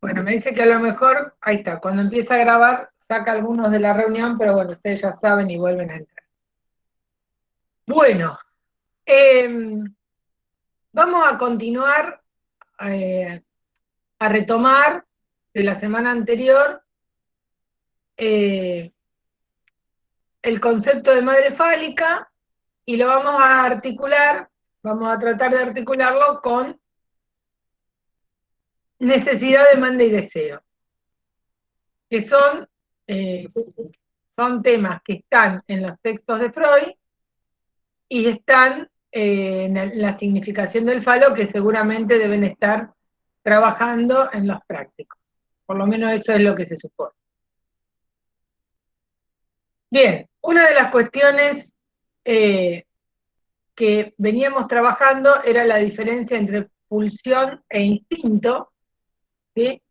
Bueno, me dice que a lo mejor, ahí está, cuando empieza a grabar, saca algunos de la reunión, pero bueno, ustedes ya saben y vuelven a entrar. Bueno, vamos a continuar eh, a retomar de la semana anterior eh, el concepto de madre fálica y lo vamos a articular, vamos a tratar de articularlo con necesidad, demanda y deseo, que eh, son temas que están en los textos de Freud y están en la significación del falo, que seguramente deben estar trabajando en los prácticos. Por lo menos eso es lo que se supone. Bien, una de las cuestiones eh, que veníamos trabajando era la diferencia entre pulsión e instinto, ¿sí?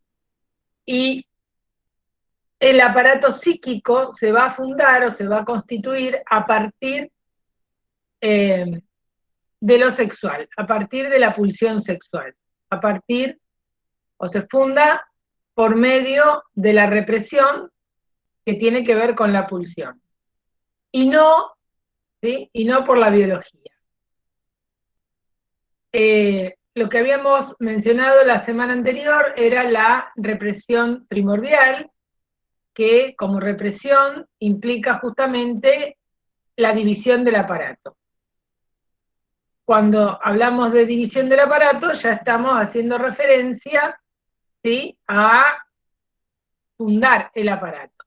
Y el aparato psíquico se va a fundar o se va a constituir a partir eh, de lo sexual, a partir de la pulsión sexual, a partir, o se funda por medio de la represión que tiene que ver con la pulsión, y no, ¿sí? Y no por la biología. Lo que habíamos mencionado la semana anterior era la represión primordial, que como represión implica justamente la división del aparato. Cuando hablamos de división del aparato, ya estamos haciendo referencia, ¿sí?, a fundar el aparato.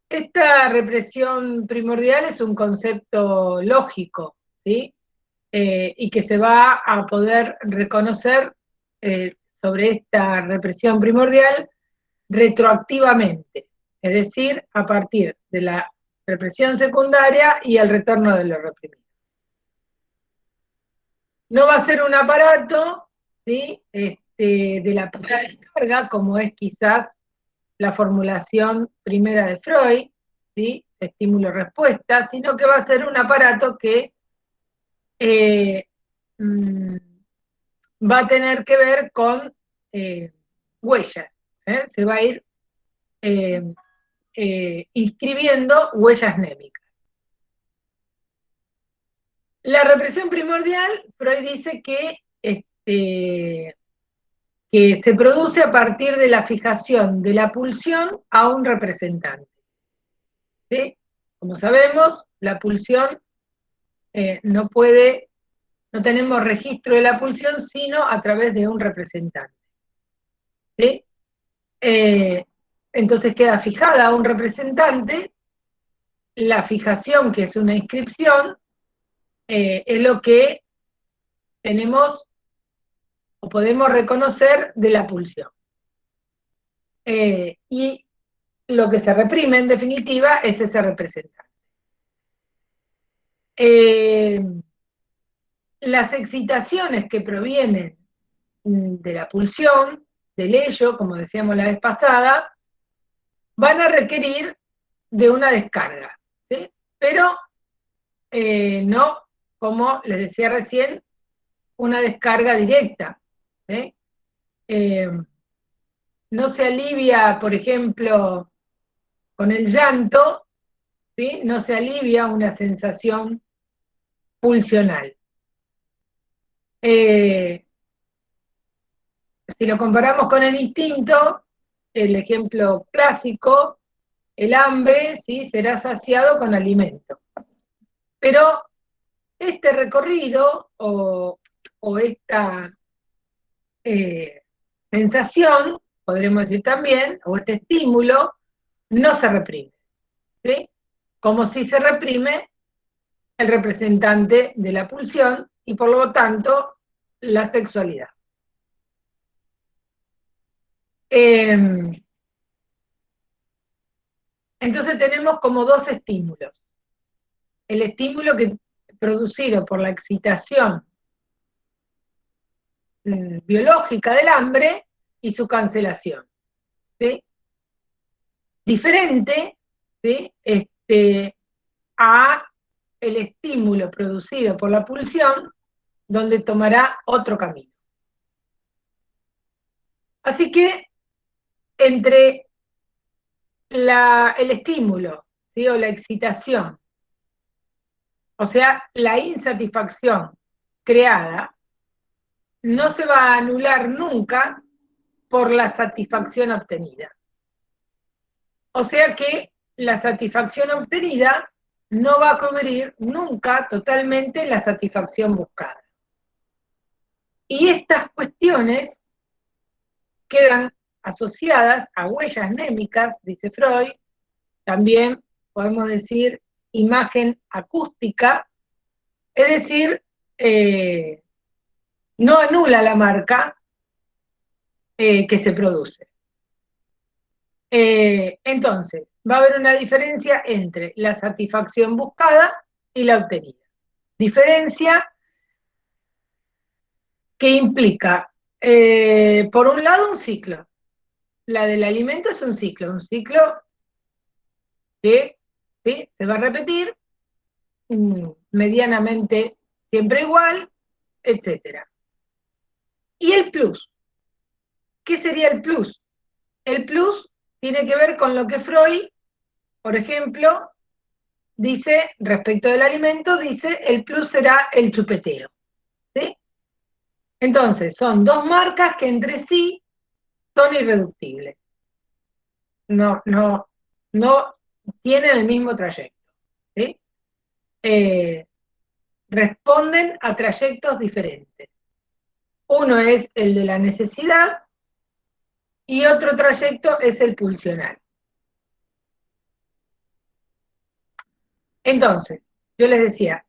Esta represión primordial es un concepto lógico, ¿sí? Y que se va a poder reconocer sobre esta represión primordial retroactivamente, es decir, a partir de la represión secundaria y el retorno de lo reprimido. No va a ser un aparato, ¿sí?, de la pura descarga, como es quizás la formulación primera de Freud, ¿sí?, estímulo-respuesta, sino que va a ser un aparato que eh, mmm, va a tener que ver con huellas, se va a ir eh, inscribiendo huellas némicas. La represión primordial, Freud dice que se produce a partir de la fijación de la pulsión a un representante, ¿sí? Como sabemos, la pulsión no tenemos registro de la pulsión sino a través de un representante, ¿sí? Entonces queda fijada a un representante, la fijación, que es una inscripción, es lo que tenemos o podemos reconocer de la pulsión. Y lo que se reprime, en definitiva, es ese representante. Las excitaciones que provienen de la pulsión, del ello, como decíamos la vez pasada, van a requerir de una descarga, ¿sí? Pero no, como les decía recién, una descarga directa, ¿sí? No se alivia, por ejemplo, con el llanto, ¿sí?, no se alivia una sensación pulsional. Si lo comparamos con el instinto, el ejemplo clásico, el hambre, ¿sí?, será saciado con alimento. Pero este recorrido o esta sensación, podremos decir también, o este estímulo, no se reprime, ¿sí? Como si se reprime el representante de la pulsión y por lo tanto la sexualidad. Entonces tenemos como dos estímulos. El estímulo producido por la excitación biológica del hambre y su cancelación, ¿sí? Diferente, ¿sí?, a el estímulo producido por la pulsión, donde tomará otro camino. Así que entre el estímulo, ¿sí? O la excitación, o sea, la insatisfacción creada, no se va a anular nunca por la satisfacción obtenida. O sea que la satisfacción obtenida no va a cubrir nunca totalmente la satisfacción buscada. Y estas cuestiones quedan asociadas a huellas némicas, dice Freud, también podemos decir imagen acústica, es decir, no anula la marca que se produce. Entonces, va a haber una diferencia entre la satisfacción buscada y la obtenida. Diferencia que implica, por un lado, un ciclo. La del alimento es un ciclo que ¿sí? Se va a repetir medianamente siempre igual, etc. ¿Y el plus? ¿Qué sería el plus? El plus tiene que ver con lo que Freud, por ejemplo, dice, respecto del alimento, dice, el plus será el chupeteo. ¿Sí? Entonces, son dos marcas que entre sí son irreductibles. No tienen el mismo trayecto. ¿Sí? Responden a trayectos diferentes. Uno es el de la necesidad y otro trayecto es el pulsional. Entonces, yo les decía,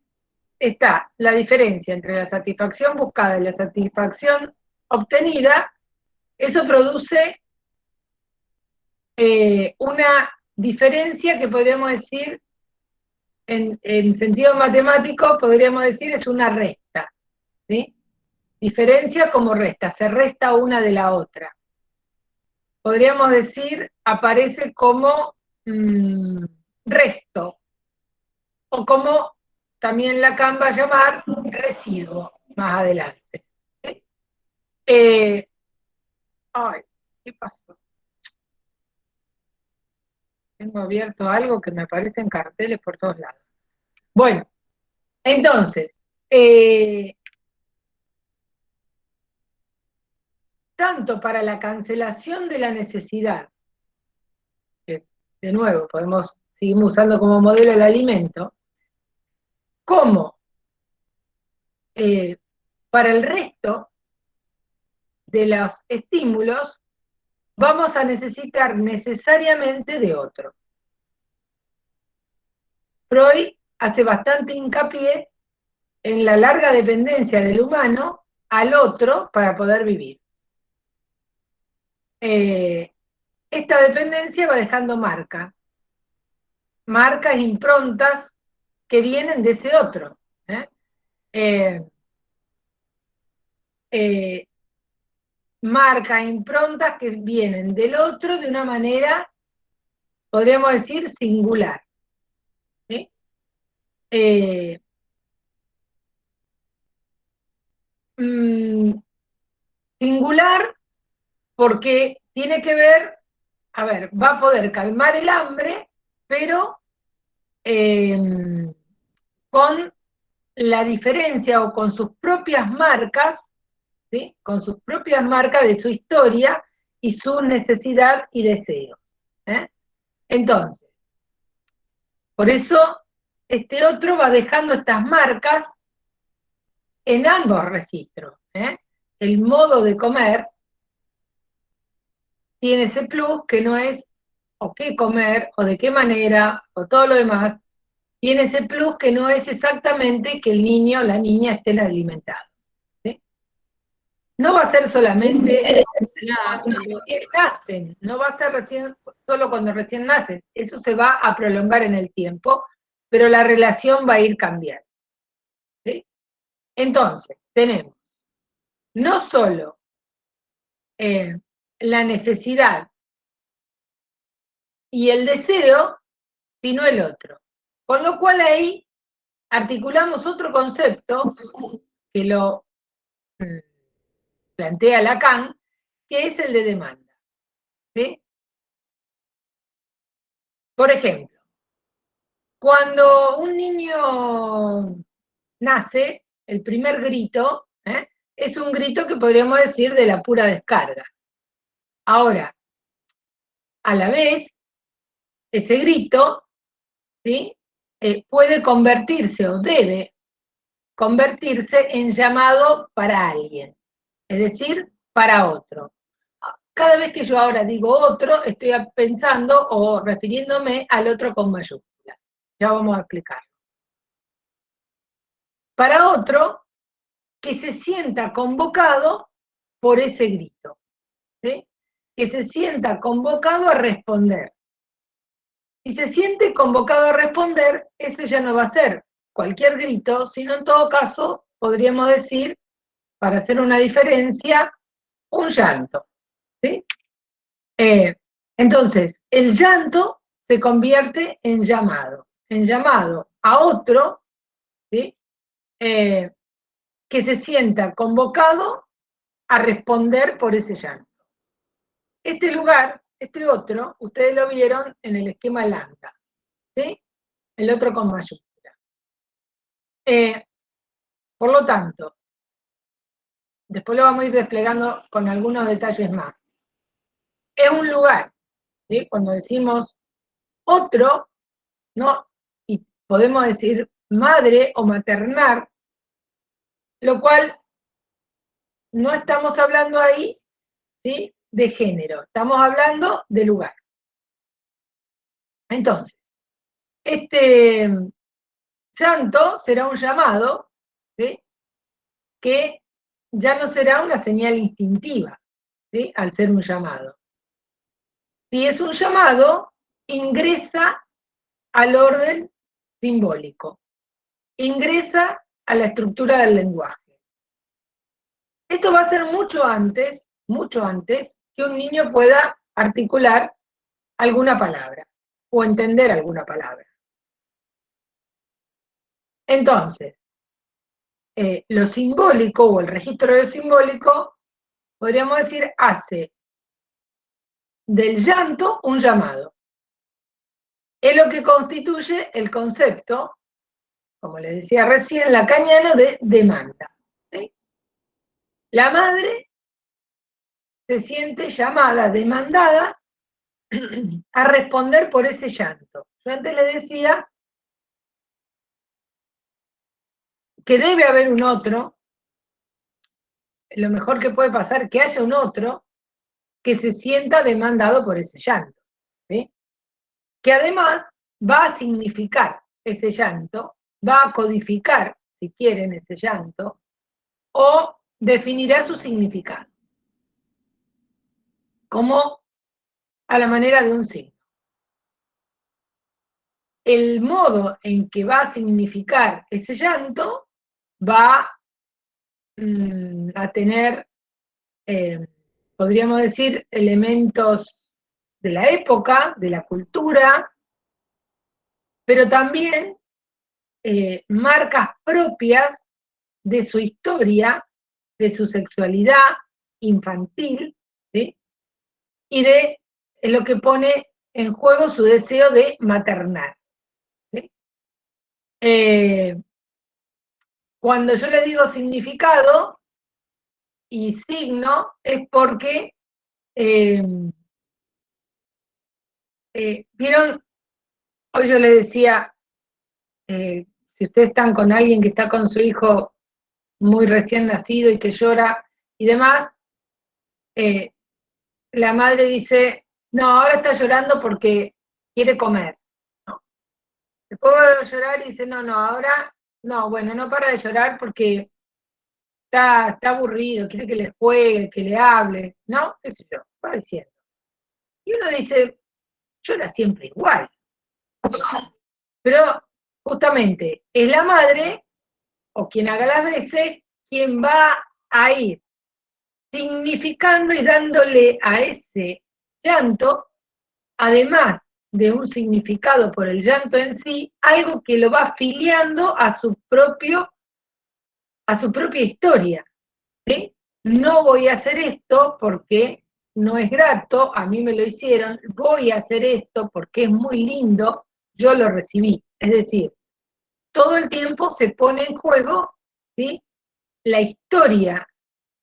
está la diferencia entre la satisfacción buscada y la satisfacción obtenida, eso produce una diferencia que podríamos decir, en sentido matemático, podríamos decir es una resta, ¿sí? Diferencia como resta, se resta una de la otra. Podríamos decir, aparece como resto, o como también Lacan va a llamar residuo más adelante. ¿Sí? Ay, ¿qué pasó? Tengo abierto algo que me aparecen carteles por todos lados. Bueno, entonces, tanto para la cancelación de la necesidad, que de nuevo seguimos usando como modelo el alimento, como para el resto de los estímulos, vamos a necesitar necesariamente de otro. Freud hace bastante hincapié en la larga dependencia del humano al otro para poder vivir. Esta dependencia va dejando marcas, improntas que vienen de ese otro. Marcas, improntas que vienen del otro de una manera, podríamos decir, singular. ¿Sí? Singular porque tiene que ver, a ver, va a poder calmar el hambre, pero con la diferencia o con sus propias marcas, ¿sí? Con sus propias marcas de su historia y su necesidad y deseo. Entonces, por eso este otro va dejando estas marcas en ambos registros. El modo de comer tiene ese plus que no es o qué comer, o de qué manera, o todo lo demás, tiene ese plus que no es exactamente que el niño o la niña estén alimentados. ¿Sí? No va a ser solamente cuando recién nacen, no va a ser solo cuando recién nacen, eso se va a prolongar en el tiempo, pero la relación va a ir cambiando. ¿Sí? Entonces, tenemos no solo la necesidad y el deseo, sino el otro. Con lo cual ahí articulamos otro concepto que lo plantea Lacan, que es el de demanda. ¿Sí? Por ejemplo, cuando un niño nace, el primer grito es un grito que podríamos decir de la pura descarga. Ahora, a la vez, ese grito, ¿sí? Puede convertirse o debe convertirse en llamado para alguien, es decir, para otro. Cada vez que yo ahora digo otro, estoy pensando o refiriéndome al otro con mayúscula. Ya vamos a explicar. Para otro que se sienta convocado por ese grito, ¿sí? Que se sienta convocado a responder. Si se siente convocado a responder, ese ya no va a ser cualquier grito, sino en todo caso, podríamos decir, para hacer una diferencia, un llanto. ¿Sí? Entonces, el llanto se convierte en llamado a otro, ¿sí? Que se sienta convocado a responder por ese llanto. Este lugar, este otro, ustedes lo vieron en el esquema lambda, ¿sí? El otro con mayúscula. Por lo tanto, después lo vamos a ir desplegando con algunos detalles más. Es un lugar, ¿sí? Cuando decimos otro, ¿no? Y podemos decir madre o maternar, lo cual no estamos hablando ahí, ¿sí? De género, estamos hablando de lugar. Entonces, este llanto será un llamado, ¿sí? Que ya no será una señal instintiva, ¿sí? Al ser un llamado. Si es un llamado, ingresa al orden simbólico, ingresa a la estructura del lenguaje. Esto va a ser mucho antes que un niño pueda articular alguna palabra o entender alguna palabra. Entonces, lo simbólico o el registro de lo simbólico, podríamos decir, hace del llanto un llamado. Es lo que constituye el concepto, como les decía recién, lacaniano de demanda. ¿Sí? La madre se siente llamada, demandada, a responder por ese llanto. Yo antes le decía que debe haber un otro, lo mejor que puede pasar que haya un otro que se sienta demandado por ese llanto, ¿sí? Que además va a significar ese llanto, va a codificar, si quieren, ese llanto, o definirá su significado, como a la manera de un signo. El modo en que va a significar ese llanto va a tener, podríamos decir, elementos de la época, de la cultura, pero también marcas propias de su historia, de su sexualidad infantil, ¿sí? Y de lo que pone en juego su deseo de maternar. ¿Sí? Cuando yo le digo significado y signo, es porque, ¿vieron? Hoy yo le decía, si ustedes están con alguien que está con su hijo muy recién nacido y que llora y demás, la madre dice, no, ahora está llorando porque quiere comer. ¿No? Después va a llorar y dice, no, ahora, no, bueno, no para de llorar porque está aburrido, quiere que le juegue, que le hable, ¿no? Qué sé yo, va diciendo. Y uno dice, llora siempre igual. Pero justamente es la madre, o quien haga las veces, quien va a ir significando y dándole a ese llanto, además de un significado por el llanto en sí, algo que lo va afiliando a su propia historia. ¿Sí? No voy a hacer esto porque no es grato, a mí me lo hicieron, voy a hacer esto porque es muy lindo, yo lo recibí. Es decir, todo el tiempo se pone en juego, ¿sí?, la historia,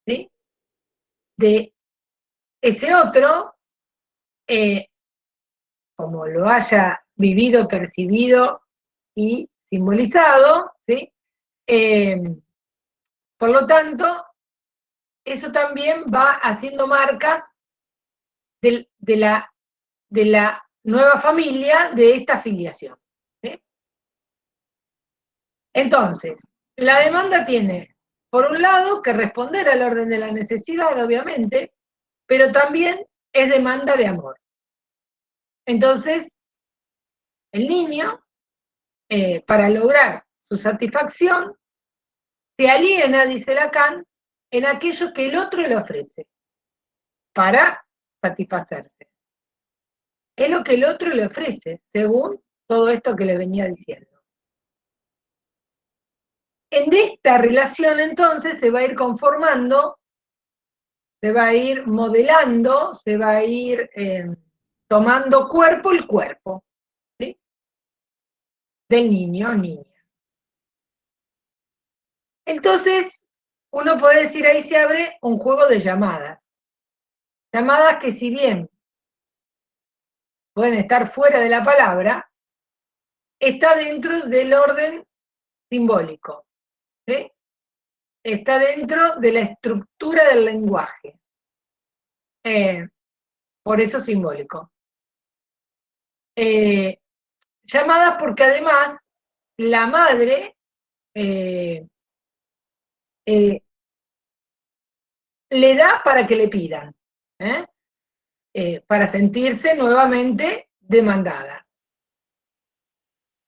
¿sí?, de ese otro, como lo haya vivido, percibido y simbolizado, ¿sí? Por lo tanto, eso también va haciendo marcas de la nueva familia de esta filiación, ¿sí? Entonces, la demanda tiene, por un lado, que responder al orden de la necesidad, obviamente, pero también es demanda de amor. Entonces, el niño, para lograr su satisfacción, se aliena, dice Lacan, en aquello que el otro le ofrece para satisfacerse. Es lo que el otro le ofrece, según todo esto que le venía diciendo. En esta relación, entonces, se va a ir conformando, se va a ir modelando, se va a ir tomando cuerpo el cuerpo, ¿sí?, del niño o niña. Entonces, uno puede decir, ahí se abre un juego de llamadas. Llamadas que, si bien pueden estar fuera de la palabra, está dentro del orden simbólico, ¿sí? Está dentro de la estructura del lenguaje. Por eso simbólico. Llamadas porque además la madre le da para que le pidan, para sentirse nuevamente demandada.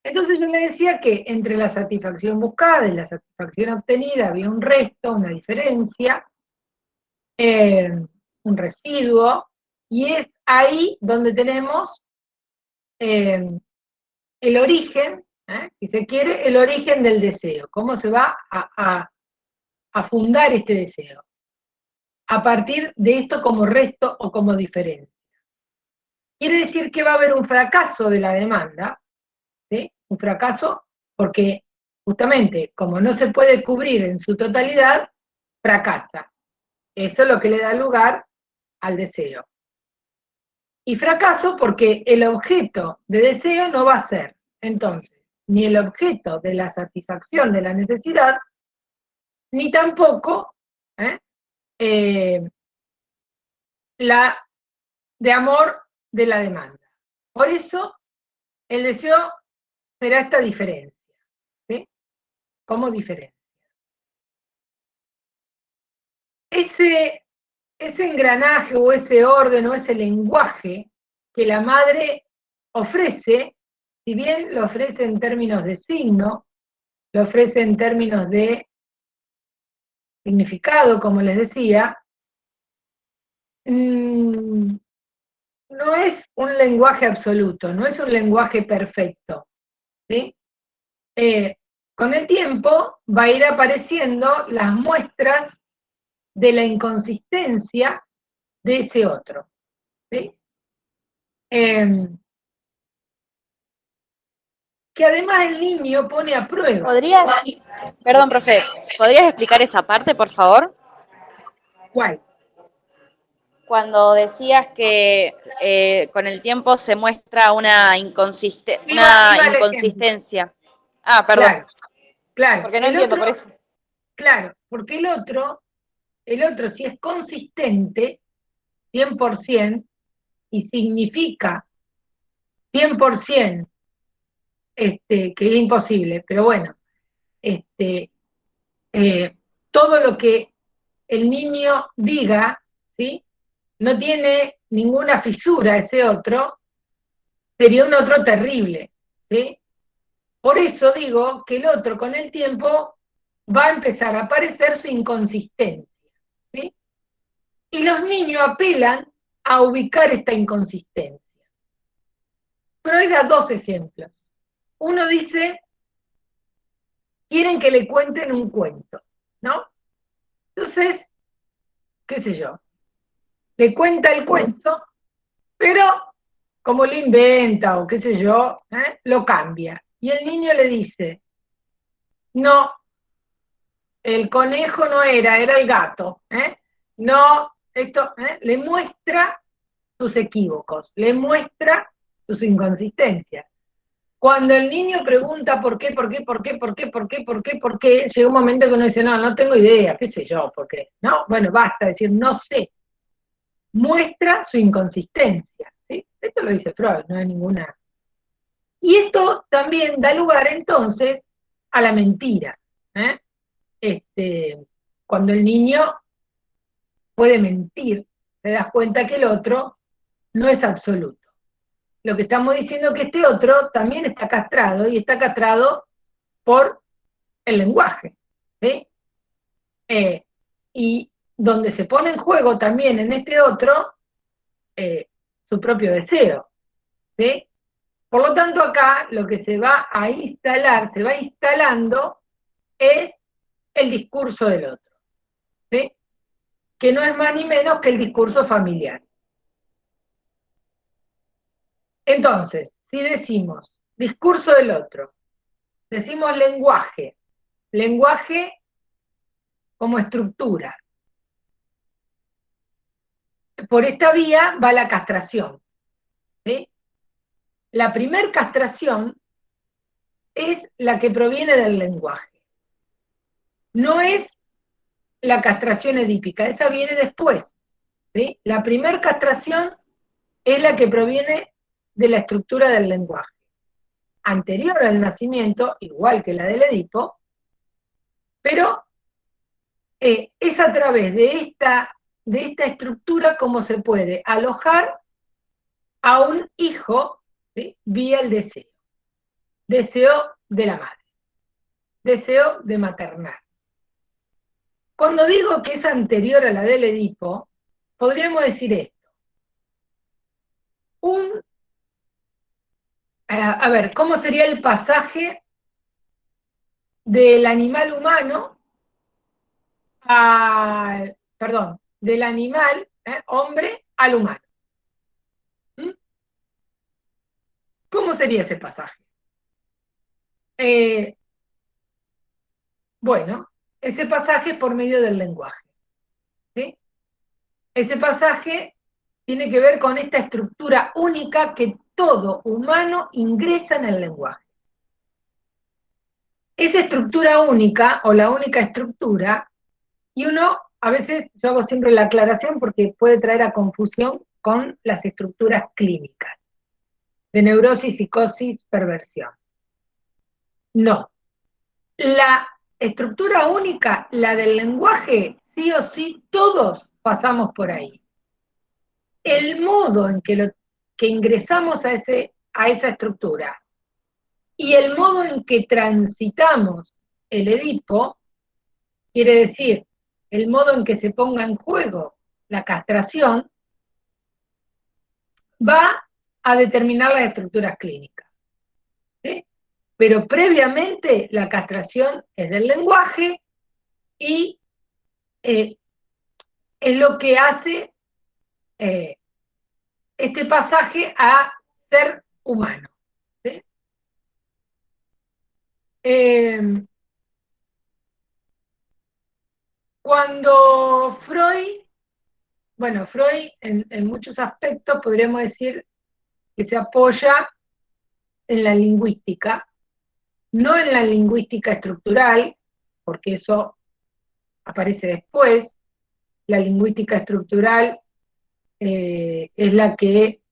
Entonces yo le decía que entre la satisfacción buscada y la satisfacción obtenida había un resto, una diferencia, un residuo, y es ahí donde tenemos el origen, si se quiere, el origen del deseo, cómo se va a fundar este deseo, a partir de esto como resto o como diferencia. Quiere decir que va a haber un fracaso de la demanda, ¿sí?, un fracaso porque justamente como no se puede cubrir en su totalidad, fracasa. Eso es lo que le da lugar al deseo. Y fracaso porque el objeto de deseo no va a ser, entonces, ni el objeto de la satisfacción de la necesidad, ni tampoco la de amor de la demanda. Por eso, el deseo será esta diferencia, ¿sí?, como diferencia. Ese engranaje o ese orden o ese lenguaje que la madre ofrece, si bien lo ofrece en términos de signo, lo ofrece en términos de significado, como les decía, no es un lenguaje absoluto, no es un lenguaje perfecto, ¿sí? Con el tiempo va a ir apareciendo las muestras de la inconsistencia de ese otro, ¿sí? Que además el niño pone a prueba. ¿Podrías, perdón, profe, ¿podrías explicar esa parte, por favor? ¿Cuál? Cuando decías que con el tiempo se muestra una Iba al ejemplo. inconsistencia. Ah, perdón, Claro, claro. porque no entiendo por eso. Claro, porque el otro si es consistente, 100%, y significa 100%, que es imposible, pero bueno, este, todo lo que el niño diga, ¿sí?, no tiene ninguna fisura ese otro, sería un otro terrible, ¿sí? Por eso digo que el otro con el tiempo va a empezar a aparecer su inconsistencia, ¿sí? Y los niños apelan a ubicar esta inconsistencia. Freud da dos ejemplos. Uno dice, quieren que le cuenten un cuento, ¿no? Entonces, qué sé yo, le cuenta el cuento, pero como lo inventa o qué sé yo, lo cambia. Y el niño le dice, no, el conejo no era, era el gato. No, esto, le muestra sus equívocos, le muestra sus inconsistencias. Cuando el niño pregunta por qué, llega un momento que uno dice, no, no tengo idea, qué sé yo, por qué. No, bueno, basta decir, no sé. Muestra su inconsistencia. ¿Sí? Esto lo dice Freud, no hay ninguna. Y esto también da lugar entonces a la mentira. Cuando el niño puede mentir, te das cuenta que el otro no es absoluto. Lo que estamos diciendo es que este otro también está castrado, y está castrado por el lenguaje. ¿Sí? Y donde se pone en juego también en este otro su propio deseo. ¿Sí? Por lo tanto, acá lo que se va a instalar, se va instalando, es el discurso del otro. ¿Sí? Que no es más ni menos que el discurso familiar. Entonces, si decimos discurso del otro, decimos lenguaje, lenguaje como estructura. Por esta vía va la castración. ¿Sí? La primer castración es la que proviene del lenguaje. No es la castración edípica, esa viene después. ¿Sí? La primer castración es la que proviene de la estructura del lenguaje. Anterior al nacimiento, igual que la del Edipo, pero es a través de esta estructura como se puede alojar a un hijo, ¿sí? Vía el deseo. Deseo de la madre. Deseo de maternar. Cuando digo que es anterior a la del Edipo, podríamos decir esto. A ver, ¿cómo sería el pasaje del animal humano perdón, del animal, hombre, al humano? ¿Mm? ¿Cómo sería ese pasaje? Bueno, ese pasaje es por medio del lenguaje. ¿Sí? Ese pasaje tiene que ver con esta estructura única que todo humano ingresa en el lenguaje. Esa estructura única, o la única estructura, y uno, a veces, yo hago siempre la aclaración porque puede traer a confusión con las estructuras clínicas, de neurosis, psicosis, perversión. No. La estructura única, la del lenguaje, sí o sí, todos pasamos por ahí. El modo en que ingresamos a esa estructura y el modo en que transitamos el Edipo, quiere decir, el modo en que se ponga en juego la castración, va a determinar las estructuras clínicas. ¿Sí? Pero previamente la castración es del lenguaje y es lo que hace este pasaje a ser humano. ¿Sí? Cuando Freud, bueno, Freud en muchos aspectos podríamos decir que se apoya en la lingüística, no en la lingüística estructural, porque eso aparece después. La lingüística estructural es la que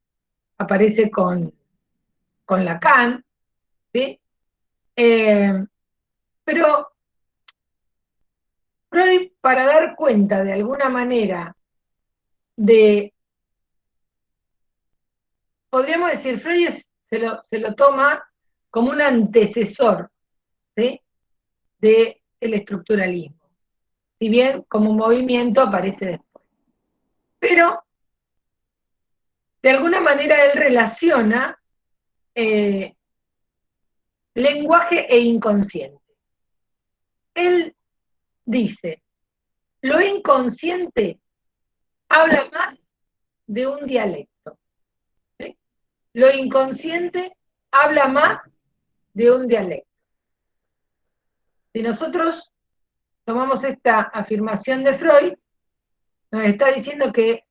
aparece con Lacan, ¿sí? Pero Freud, para dar cuenta de alguna manera podríamos decir, Freud se lo toma como un antecesor, ¿sí? Del estructuralismo, si bien como movimiento aparece después. Pero, de alguna manera, él relaciona lenguaje e inconsciente. Él dice, lo inconsciente habla más de un dialecto. ¿Sí? Lo inconsciente habla más de un dialecto. Si nosotros tomamos esta afirmación de Freud, nos está diciendo que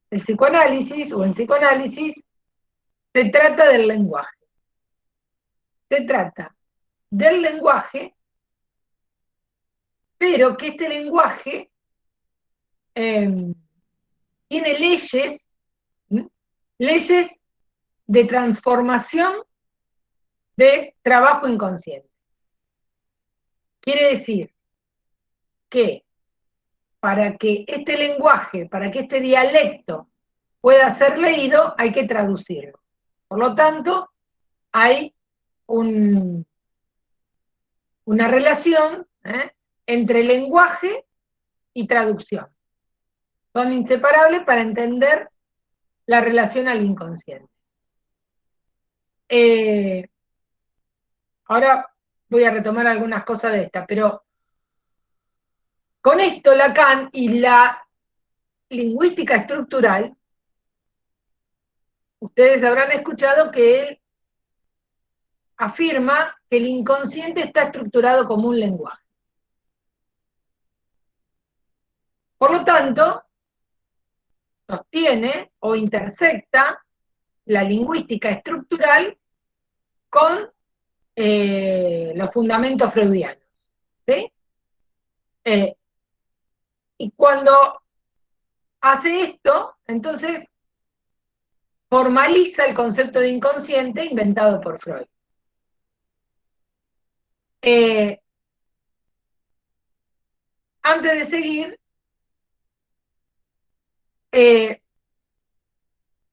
el psicoanálisis o en psicoanálisis se trata del lenguaje. Se trata del lenguaje, pero que este lenguaje tiene leyes, leyes de transformación de trabajo inconsciente. Quiere decir que para que este lenguaje, para que este dialecto pueda ser leído, hay que traducirlo. Por lo tanto, hay una relación entre lenguaje y traducción. Son inseparables para entender la relación al inconsciente. Ahora voy a retomar algunas cosas de esta, pero con esto Lacan y la lingüística estructural, ustedes habrán escuchado que él afirma que el inconsciente está estructurado como un lenguaje. Por lo tanto, sostiene o intersecta la lingüística estructural con los fundamentos freudianos. ¿Sí? Y cuando hace esto, entonces formaliza el concepto de inconsciente inventado por Freud. Antes de seguir,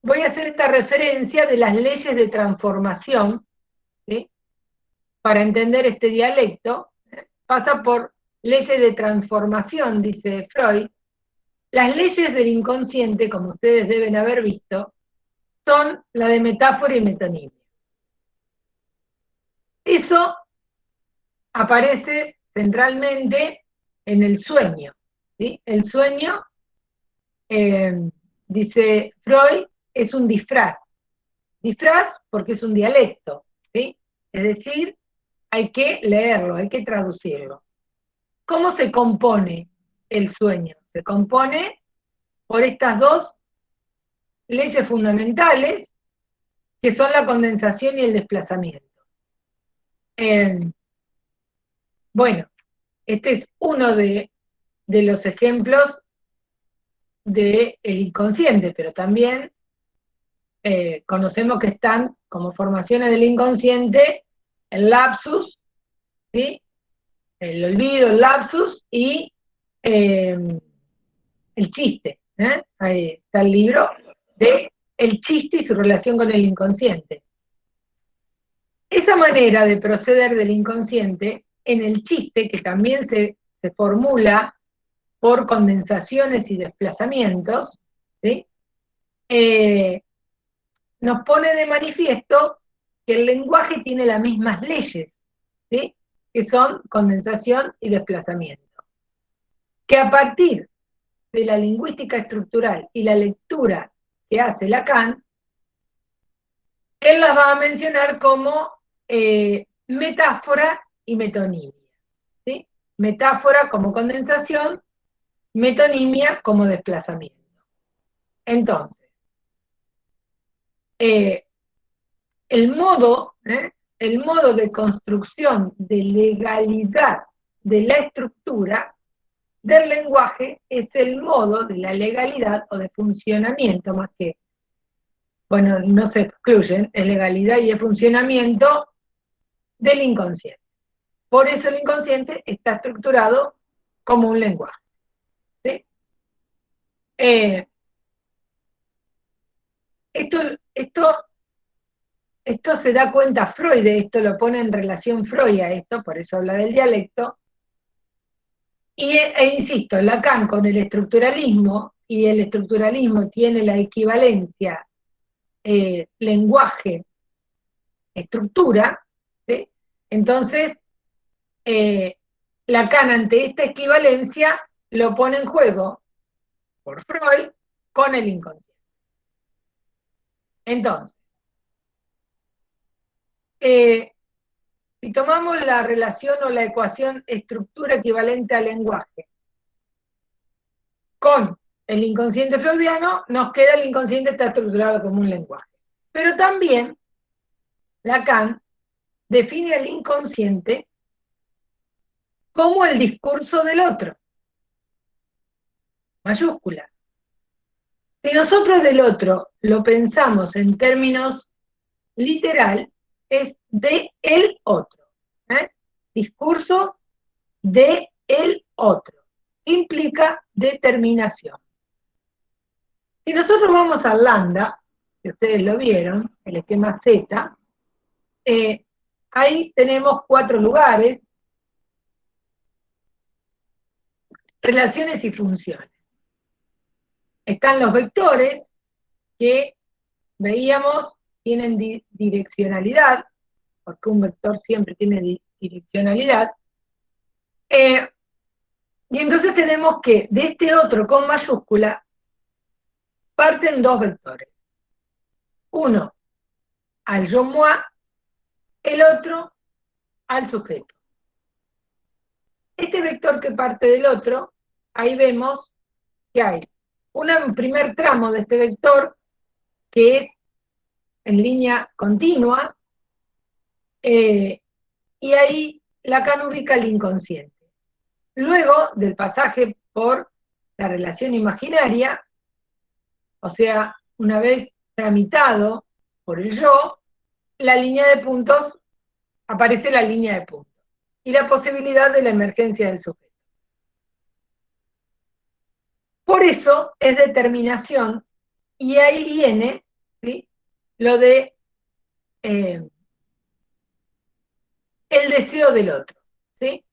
voy a hacer esta referencia de las leyes de transformación, ¿sí? Para entender este dialecto, pasa por leyes de transformación, dice Freud. Las leyes del inconsciente, como ustedes deben haber visto, son la de metáfora y metonimia. Eso aparece centralmente en el sueño, ¿sí? El sueño, dice Freud, es un disfraz. Disfraz porque es un dialecto, ¿sí? Es decir, hay que leerlo, hay que traducirlo. ¿Cómo se compone el sueño? Se compone por estas dos leyes fundamentales, que son la condensación y el desplazamiento. Bueno, este es uno de los ejemplos del inconsciente, pero también conocemos que están como formaciones del inconsciente el lapsus, ¿sí? El olvido, el lapsus y el chiste. Ahí está el libro de El chiste y su relación con el inconsciente. Esa manera de proceder del inconsciente en el chiste, que también se formula por condensaciones y desplazamientos, ¿sí? Nos pone de manifiesto que el lenguaje tiene las mismas leyes, ¿sí? Que son condensación y desplazamiento. Que a partir de la lingüística estructural y la lectura que hace Lacan, él las va a mencionar como metáfora y metonimia. ¿Sí? Metáfora como condensación, metonimia como desplazamiento. Entonces, el modo de construcción de legalidad de la estructura del lenguaje es el modo de la legalidad o de funcionamiento, más que, bueno, no se excluyen, es legalidad y es funcionamiento del inconsciente. Por eso el inconsciente está estructurado como un lenguaje. ¿Sí? Esto se da cuenta Freud, de esto lo pone en relación Freud a esto, por eso habla del dialecto, e insisto, Lacan con el estructuralismo, y el estructuralismo tiene la equivalencia lenguaje-estructura, ¿sí? Entonces, Lacan ante esta equivalencia lo pone en juego por Freud con el inconsciente. Entonces, si tomamos la relación o la ecuación estructura equivalente al lenguaje con el inconsciente freudiano, nos queda el inconsciente está estructurado como un lenguaje. Pero también Lacan define el inconsciente como el discurso del otro, mayúscula. Si nosotros del otro lo pensamos en términos literal, es de el otro. Discurso de el otro. Implica determinación. Si nosotros vamos a Lambda, que ustedes lo vieron, el esquema Z, ahí tenemos 4 lugares, relaciones y funciones. Están los vectores, que veíamos tienen direccionalidad, porque un vector siempre tiene direccionalidad, y entonces tenemos que de este otro con mayúscula parten 2 vectores. Uno al yo moi, el otro al sujeto. Este vector que parte del otro, ahí vemos que hay un primer tramo de este vector que es en línea continua, y ahí Lacan ubica el inconsciente. Luego del pasaje por la relación imaginaria, o sea, una vez tramitado por el yo, la línea de puntos, aparece la línea de puntos, y la posibilidad de la emergencia del sujeto. Por eso es determinación, y ahí viene, ¿sí?, lo de el deseo del otro, ¿sí?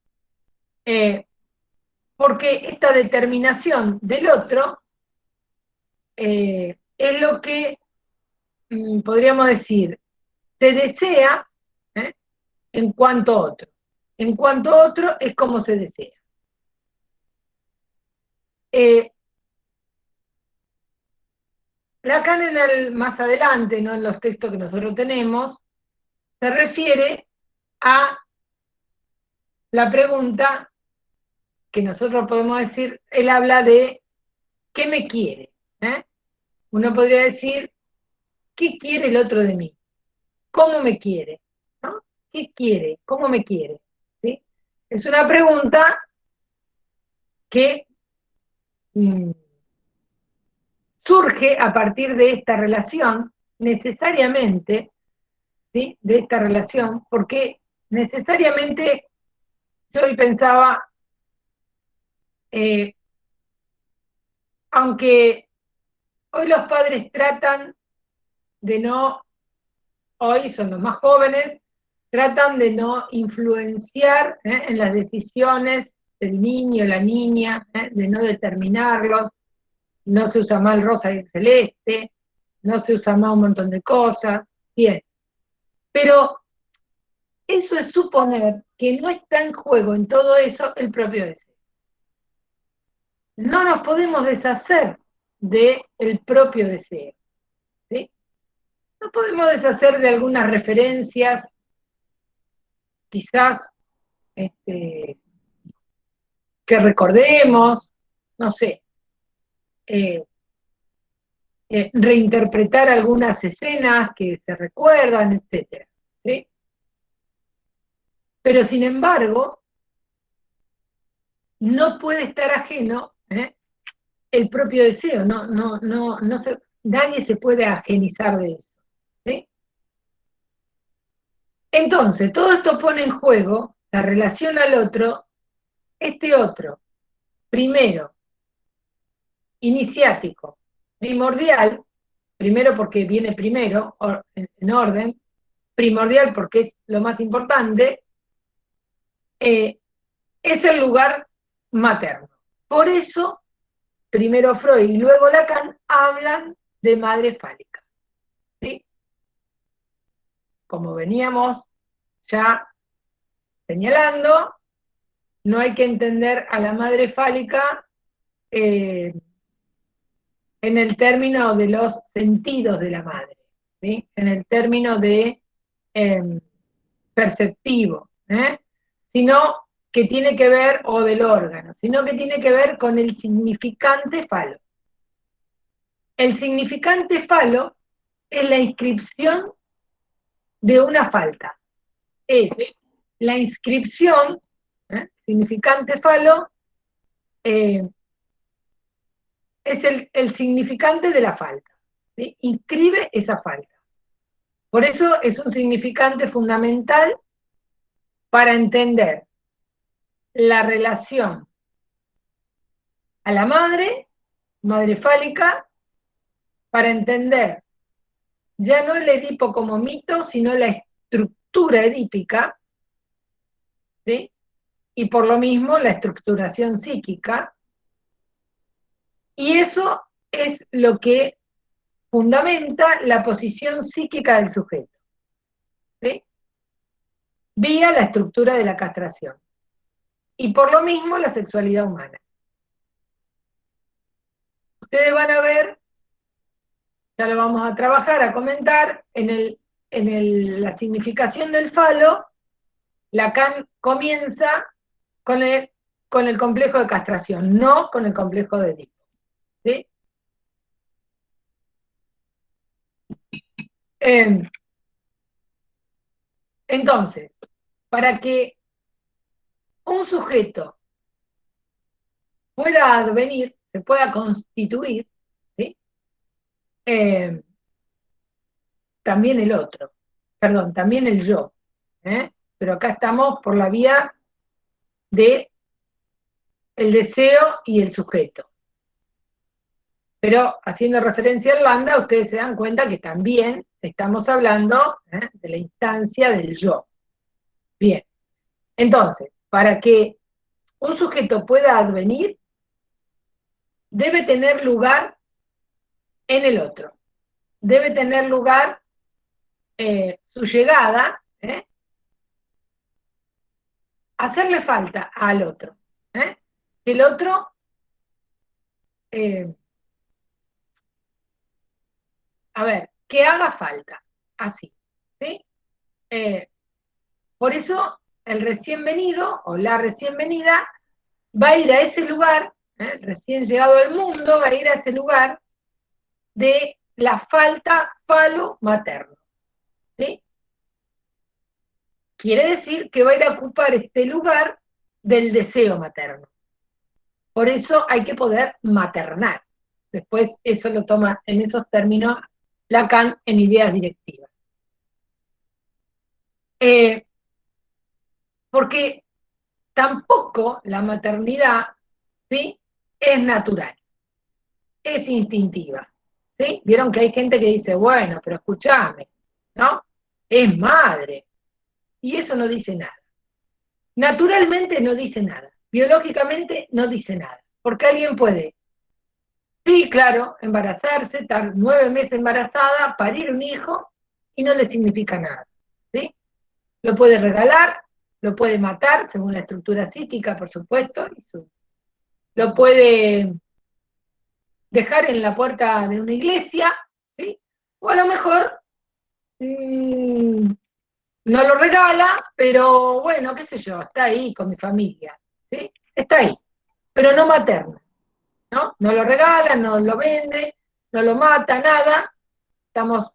Porque esta determinación del otro es lo que podríamos decir, se desea en cuanto a otro. En cuanto a otro es como se desea. Lacan más adelante, ¿no?, en los textos que nosotros tenemos, se refiere a la pregunta que nosotros podemos decir, él habla de ¿qué me quiere? Uno podría decir, ¿qué quiere el otro de mí? ¿Cómo me quiere? ¿No? ¿Qué quiere? ¿Cómo me quiere? ¿Sí? Es una pregunta que surge a partir de esta relación, necesariamente, ¿sí?, de esta relación, porque necesariamente yo hoy pensaba, aunque hoy los padres tratan de no, hoy son los más jóvenes, tratan de no influenciar en las decisiones del niño, la niña, de no determinarlos, no se usa más el rosa y el celeste, no se usa más un montón de cosas, bien. Pero eso es suponer que no está en juego en todo eso el propio deseo. No nos podemos deshacer del propio deseo, ¿sí? No podemos deshacer de algunas referencias, quizás que recordemos, no sé, reinterpretar algunas escenas que se recuerdan, etcétera, ¿sí? Pero sin embargo, no puede estar ajeno el propio deseo, nadie se puede ajenizar de eso, ¿sí? Entonces, todo esto pone en juego la relación al otro, este otro, primero, iniciático, primordial, primero porque viene primero, en orden, primordial porque es lo más importante, es el lugar materno. Por eso, primero Freud y luego Lacan hablan de madre fálica, ¿sí? Como veníamos ya señalando, no hay que entender a la madre fálica en el término de los sentidos de la madre, ¿sí? En el término de perceptivo, sino que tiene que ver, o del órgano, sino que tiene que ver con el significante falo. El significante falo es la inscripción de una falta. Es la inscripción, significante falo, es el significante de la falta. ¿Sí? Inscribe esa falta. Por eso es un significante fundamental para entender la relación a la madre, madre fálica, para entender ya no el Edipo como mito, sino la estructura edípica, ¿sí? Y por lo mismo la estructuración psíquica, y eso es lo que fundamenta la posición psíquica del sujeto, ¿sí? Vía la estructura de la castración, y por lo mismo la sexualidad humana. Ustedes van a ver, ya lo vamos a trabajar, a comentar, la significación del falo. Lacan comienza con el complejo de castración, no con el complejo de Edipo. ¿Sí? Entonces, para que un sujeto pueda advenir, se pueda constituir, ¿sí? También el otro, perdón, también el yo. Pero acá estamos por la vía de el deseo y el sujeto. Pero haciendo referencia a Landa, ustedes se dan cuenta que también estamos hablando de la instancia del yo. Bien, entonces, para que un sujeto pueda advenir, debe tener lugar en el otro. Debe tener lugar su llegada, hacerle falta al otro. Que el otro a ver, que haga falta, así, ¿sí? Por eso el recién venido o la recién venida va a ir a ese lugar, recién llegado al mundo, va a ir a ese lugar de la falta falo materno, ¿sí? Quiere decir que va a ir a ocupar este lugar del deseo materno. Por eso hay que poder maternar. Después eso lo toma en esos términos Lacan en ideas directivas. Porque tampoco la maternidad, ¿sí?, es natural, es instintiva. ¿Sí? Vieron que hay gente que dice, bueno, pero escúchame, ¿no? Es madre. Y eso no dice nada. Naturalmente no dice nada. Biológicamente no dice nada. Porque alguien puede, sí, claro, embarazarse, estar 9 meses embarazada, parir un hijo y no le significa nada. ¿Sí? Lo puede regalar, lo puede matar, según la estructura psíquica, por supuesto, lo puede dejar en la puerta de una iglesia, ¿sí? O a lo mejor no lo regala, pero bueno, qué sé yo, está ahí con mi familia, ¿sí? Está ahí, pero no materna, ¿no? No lo regala, no lo vende, no lo mata, nada, estamos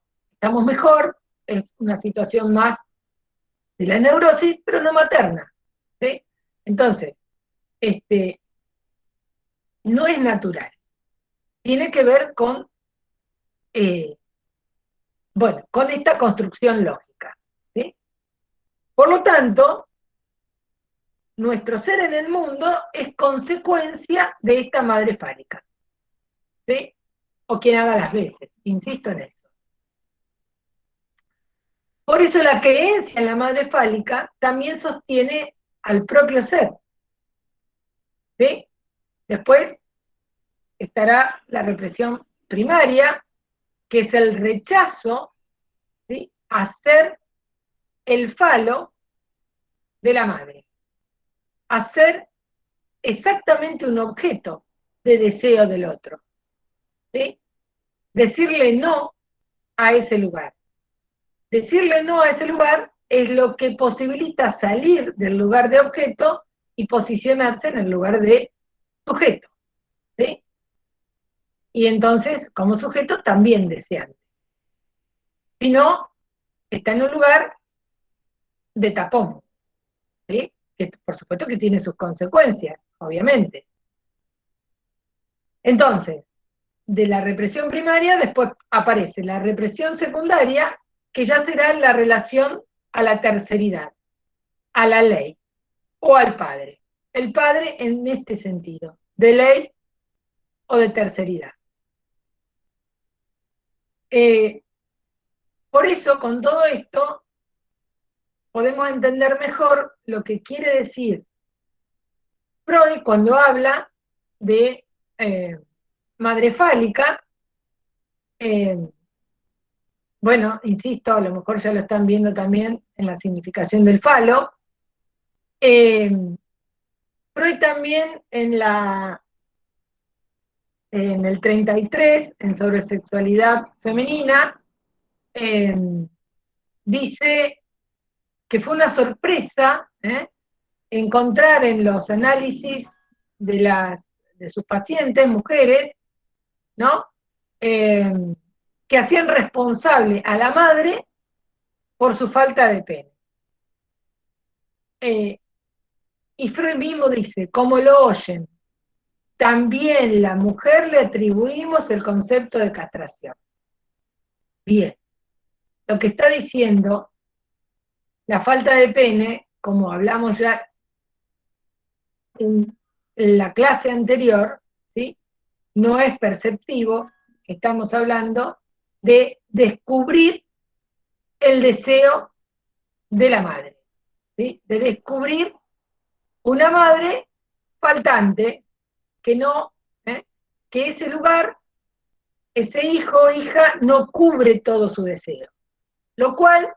mejor, es una situación más de la neurosis, pero no materna, ¿sí? Entonces, no es natural, tiene que ver con, bueno, con esta construcción lógica, ¿sí? Por lo tanto, nuestro ser en el mundo es consecuencia de esta madre fálica, ¿sí? O quien haga las veces, insisto en eso. Por eso la creencia en la madre fálica también sostiene al propio ser, ¿sí? Después estará la represión primaria, que es el rechazo, ¿sí?, a ser el falo de la madre, a ser exactamente un objeto de deseo del otro, ¿sí? Decirle no a ese lugar. Decirle no a ese lugar es lo que posibilita salir del lugar de objeto y posicionarse en el lugar de sujeto, ¿sí? Y entonces, como sujeto, también deseante. Si no, está en un lugar de tapón, ¿sí? Que por supuesto que tiene sus consecuencias, obviamente. Entonces, de la represión primaria, después aparece la represión secundaria, que ya será la relación a la terceridad, a la ley o al padre. El padre en este sentido, de ley o de terceridad. Por eso, con todo esto, podemos entender mejor lo que quiere decir Freud cuando habla de madre fálica. Bueno, insisto, a lo mejor ya lo están viendo también en la significación del falo. Freud también en el 33, en Sobresexualidad Femenina, dice que fue una sorpresa encontrar en los análisis de sus pacientes, mujeres, ¿no? Que hacían responsable a la madre por su falta de pene. Y Freud mismo dice, como lo oyen, también la mujer le atribuimos el concepto de castración. Bien, lo que está diciendo, la falta de pene, como hablamos ya en la clase anterior, ¿sí? No es perceptivo, estamos hablando de descubrir el deseo de la madre, ¿sí? De descubrir una madre faltante que no, que ese lugar, ese hijo o hija no cubre todo su deseo, lo cual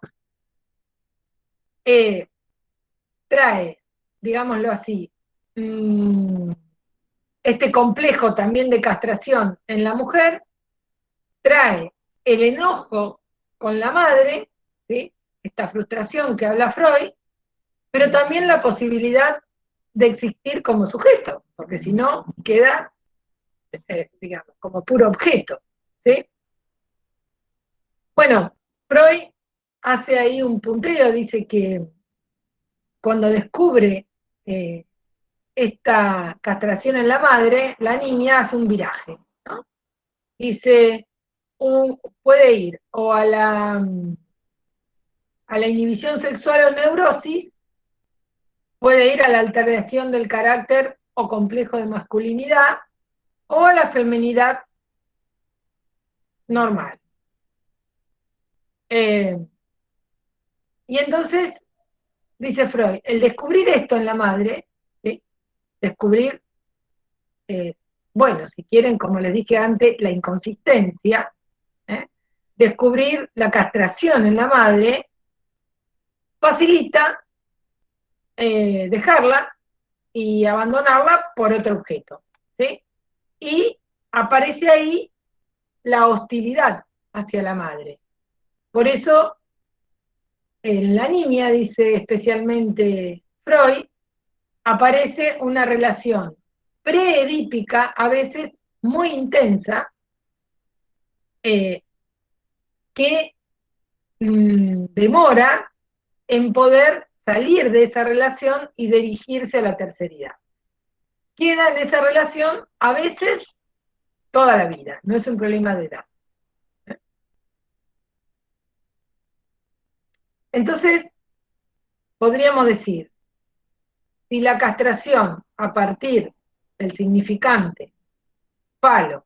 trae, digámoslo así, este complejo también de castración en la mujer, trae el enojo con la madre, ¿sí? Esta frustración que habla Freud, pero también la posibilidad de existir como sujeto, porque si no queda, digamos, como puro objeto, ¿sí? Bueno, Freud hace ahí un punteo, dice que cuando descubre esta castración en la madre, la niña hace un viraje, ¿no? Dice, puede ir o a la inhibición sexual o neurosis, puede ir a la alteración del carácter o complejo de masculinidad, o a la feminidad normal. Y entonces, dice Freud, el descubrir esto en la madre, ¿sí? Descubrir, bueno, si quieren, como les dije antes, la inconsistencia, descubrir la castración en la madre, facilita dejarla y abandonarla por otro objeto, ¿sí? Y aparece ahí la hostilidad hacia la madre. Por eso, en la niña, dice especialmente Freud, aparece una relación preedípica, a veces muy intensa, que demora en poder salir de esa relación y dirigirse a la terceridad. Queda en esa relación a veces toda la vida, no es un problema de edad. Entonces, podríamos decir, si la castración a partir del significante falo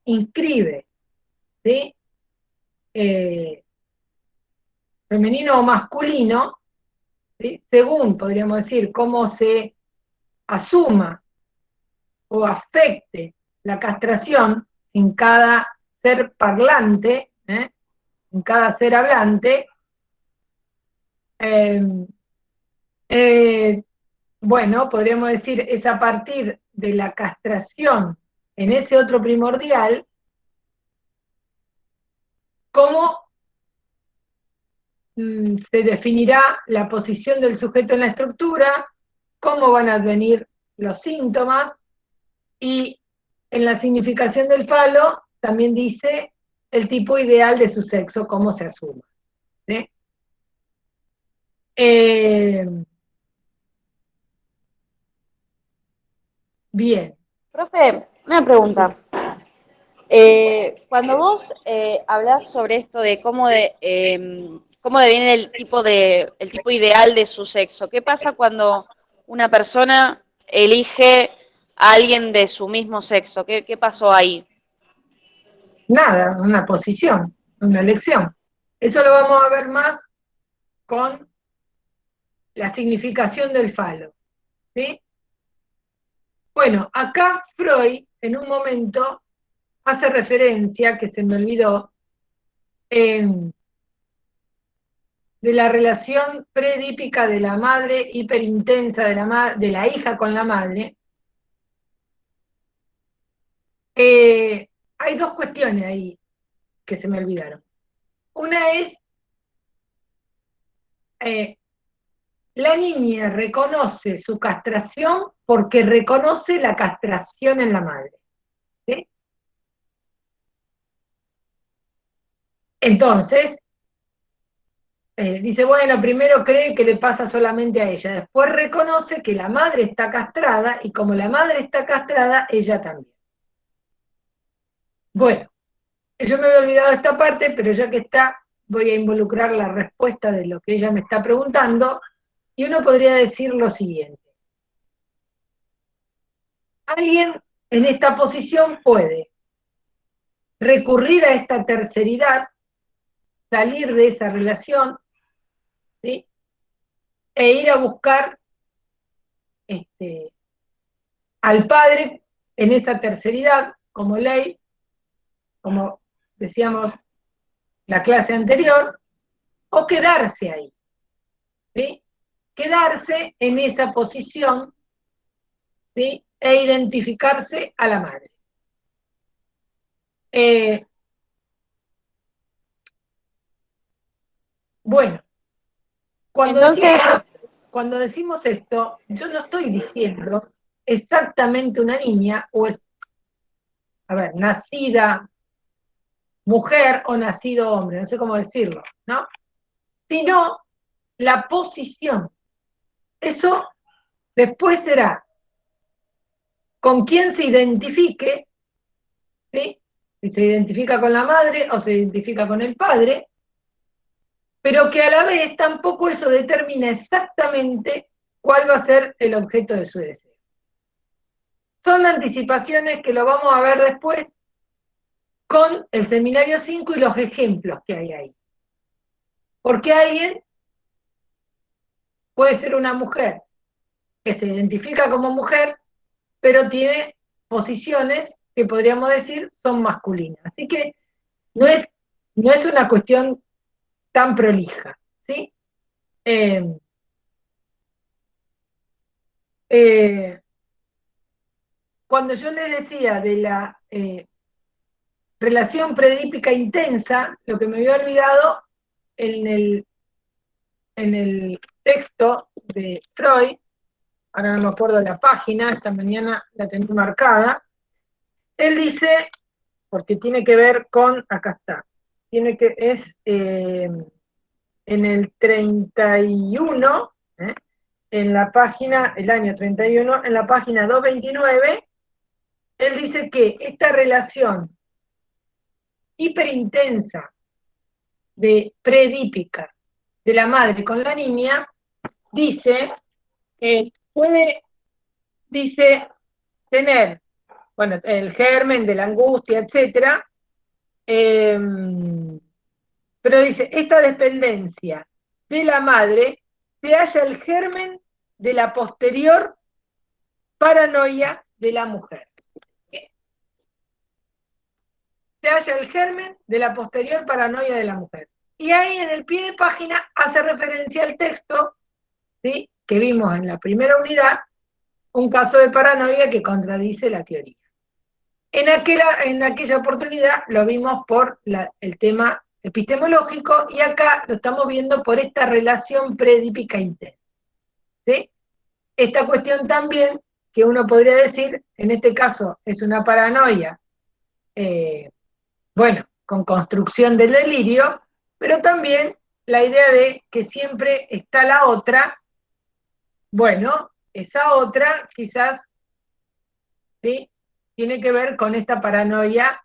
inscribe, ¿sí? Femenino o masculino, ¿sí? Según, podríamos decir, cómo se asuma o afecte la castración en cada ser parlante, en cada ser hablante, eh, bueno, podríamos decir, es a partir de la castración en ese otro primordial cómo se definirá la posición del sujeto en la estructura, cómo van a advenir los síntomas, y en la significación del falo también dice el tipo ideal de su sexo, cómo se asume. ¿Sí? Bien. Profe, una pregunta. Cuando vos hablas sobre esto de cómo deviene el tipo ideal de su sexo, ¿qué pasa cuando una persona elige a alguien de su mismo sexo? ¿Qué pasó ahí? Nada, una posición, una elección. Eso lo vamos a ver más con la significación del falo. ¿Sí? Bueno, acá Freud en un momento hace referencia, que se me olvidó, de la relación predípica de la madre, hiperintensa de la hija con la madre. Hay dos cuestiones ahí que se me olvidaron. Una es, la niña reconoce su castración porque reconoce la castración en la madre. ¿Sí? Entonces, dice, bueno, primero cree que le pasa solamente a ella, después reconoce que la madre está castrada y como la madre está castrada, ella también. Bueno, yo me había olvidado esta parte, pero ya que está, voy a involucrar la respuesta de lo que ella me está preguntando, y uno podría decir lo siguiente. Alguien en esta posición puede recurrir a esta terceridad, salir de esa relación, ¿sí? E ir a buscar al padre en esa terceridad como ley, como decíamos la clase anterior, o quedarse ahí, ¿sí? Quedarse en esa posición, ¿sí? E identificarse a la madre. Bueno, Entonces, cuando decimos esto, yo no estoy diciendo exactamente una niña, a ver, nacida mujer o nacido hombre, no sé cómo decirlo, ¿no? Sino la posición. Eso después será con quién se identifique, ¿sí? Si se identifica con la madre o se identifica con el padre, pero que a la vez tampoco eso determina exactamente cuál va a ser el objeto de su deseo. Son anticipaciones que lo vamos a ver después con el seminario 5 y los ejemplos que hay ahí. Porque alguien puede ser una mujer que se identifica como mujer, pero tiene posiciones que podríamos decir son masculinas. Así que no es una cuestión tan prolija, ¿sí? Cuando yo les decía de la relación predípica intensa, lo que me había olvidado en el texto de Freud, ahora no me acuerdo la página, esta mañana la tenía marcada, él dice, porque tiene que ver con, acá está, es en el 31, en la página, el año 31, en la página 229, él dice que esta relación hiperintensa de predípica de la madre con la niña, dice, dice, tener, bueno, el germen de la angustia, etcétera, pero dice, esta dependencia de la madre se halla el germen de la posterior paranoia de la mujer. Se halla el germen de la posterior paranoia de la mujer. Y ahí en el pie de página hace referencia al texto, ¿sí?, que vimos en la primera unidad, un caso de paranoia que contradice la teoría. En aquella oportunidad lo vimos por el tema epistemológico, y acá lo estamos viendo por esta relación predípica intensa. ¿Sí? Esta cuestión también, que uno podría decir, en este caso es una paranoia, bueno, con construcción del delirio, pero también la idea de que siempre está la otra, bueno, esa otra quizás, ¿sí?, tiene que ver con esta paranoia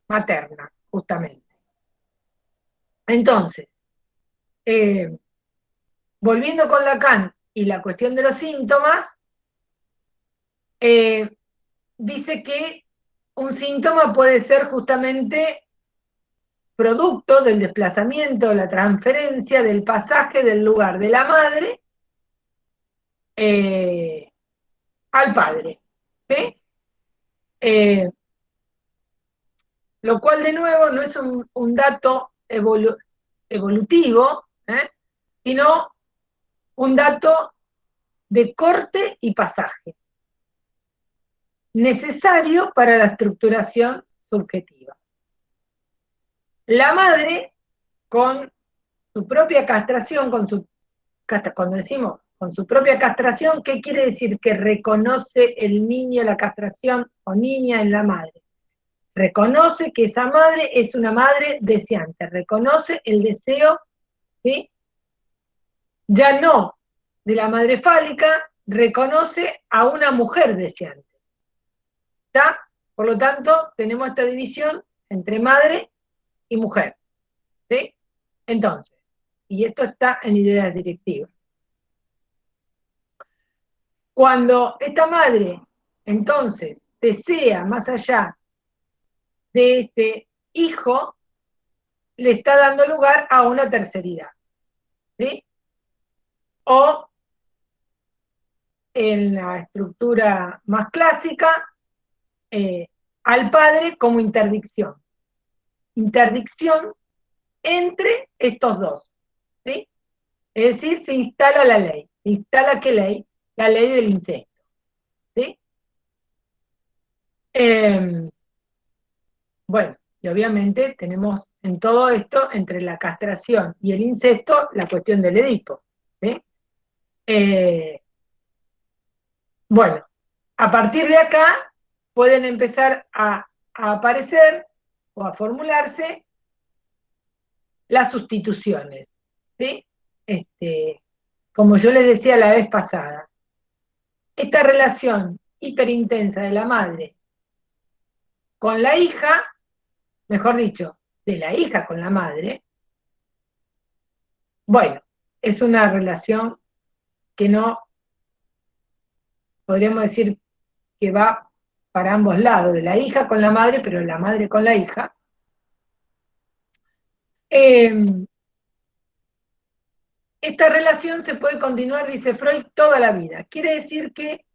materna, justamente. Entonces, volviendo con Lacan y la cuestión de los síntomas, dice que un síntoma puede ser justamente producto del desplazamiento, la transferencia del pasaje del lugar de la madre al padre. ¿Sí? Lo cual, de nuevo, no es un dato evolutivo, sino un dato de corte y pasaje, necesario para la estructuración subjetiva. La madre, con su propia castración, cuando decimos con su propia castración, ¿qué quiere decir? Que reconoce el niño la castración o niña en la madre. Reconoce que esa madre es una madre deseante, reconoce el deseo, ¿sí?, ya no de la madre fálica, reconoce a una mujer deseante. ¿Está? Por lo tanto, tenemos esta división entre madre y mujer. ¿Sí? Entonces, y esto está en ideas directivas. Cuando esta madre, entonces, desea más allá de este hijo, le está dando lugar a una terceridad. ¿Sí? O, en la estructura más clásica, al padre como interdicción. Interdicción entre estos dos. ¿Sí? Es decir, se instala la ley. ¿Se instala qué ley? La ley del incesto. ¿Sí? Bueno, y obviamente tenemos en todo esto, entre la castración y el incesto, la cuestión del Edipo. ¿Sí? Bueno, a partir de acá pueden empezar a aparecer o a formularse las sustituciones. ¿Sí? Como yo les decía la vez pasada, esta relación hiperintensa de la madre con la hija, mejor dicho, de la hija con la madre, bueno, es una relación que no, podríamos decir que va para ambos lados, de la hija con la madre, pero de la madre con la hija. Esta relación se puede continuar, dice Freud, toda la vida. Quiere decir que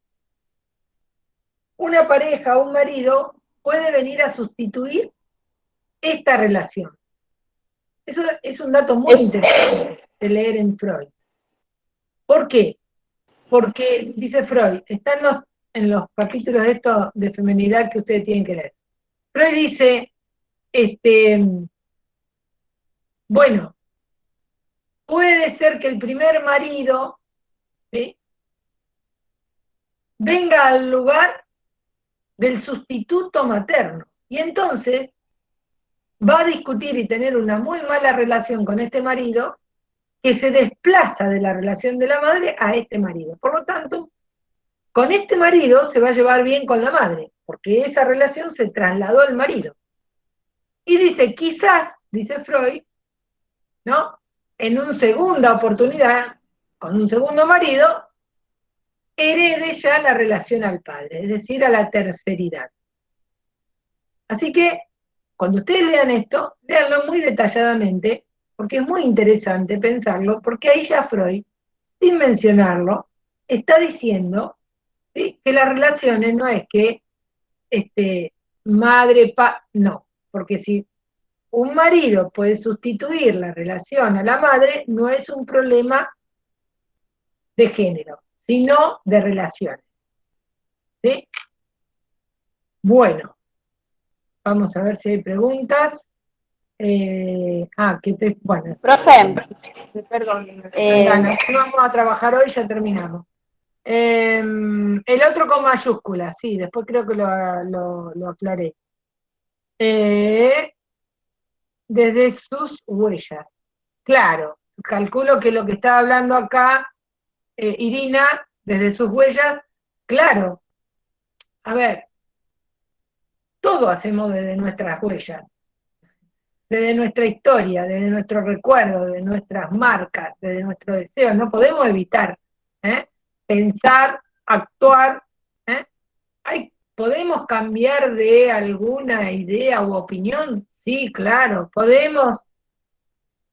una pareja o un marido puede venir a sustituir esta relación. Eso es un dato muy interesante de leer en Freud. ¿Por qué? Porque, dice Freud, está en los capítulos de esto de feminidad que ustedes tienen que leer. Freud dice, bueno, puede ser que el primer marido, ¿sí?, venga al lugar del sustituto materno. Y entonces va a discutir y tener una muy mala relación con este marido, que se desplaza de la relación de la madre a este marido. Por lo tanto, con este marido se va a llevar bien con la madre, porque esa relación se trasladó al marido. Y dice, quizás, dice Freud, ¿no?, en una segunda oportunidad, con un segundo marido, herede ya la relación al padre, es decir, a la terceridad. Así que, cuando ustedes lean esto, léanlo muy detalladamente, porque es muy interesante pensarlo, porque ahí ya Freud, sin mencionarlo, está diciendo, ¿sí?, que las relaciones no es que no, porque si un marido puede sustituir la relación a la madre, no es un problema de género, sino de relaciones. ¿Sí? Bueno, Vamos a ver si hay preguntas. Bueno. Profe, Perdón, Dana, no vamos a trabajar hoy, ya terminamos. El otro con mayúsculas, sí, después creo que lo aclaré. Desde sus huellas. Claro, calculo que lo que está hablando acá, Irina, desde sus huellas, claro. A ver, todo hacemos desde nuestras huellas, desde nuestra historia, desde nuestro recuerdo, de nuestras marcas, desde nuestro deseo. No podemos evitar pensar, actuar. ¿eh? ¿Podemos cambiar de alguna idea u opinión? Sí, claro. ¿Podemos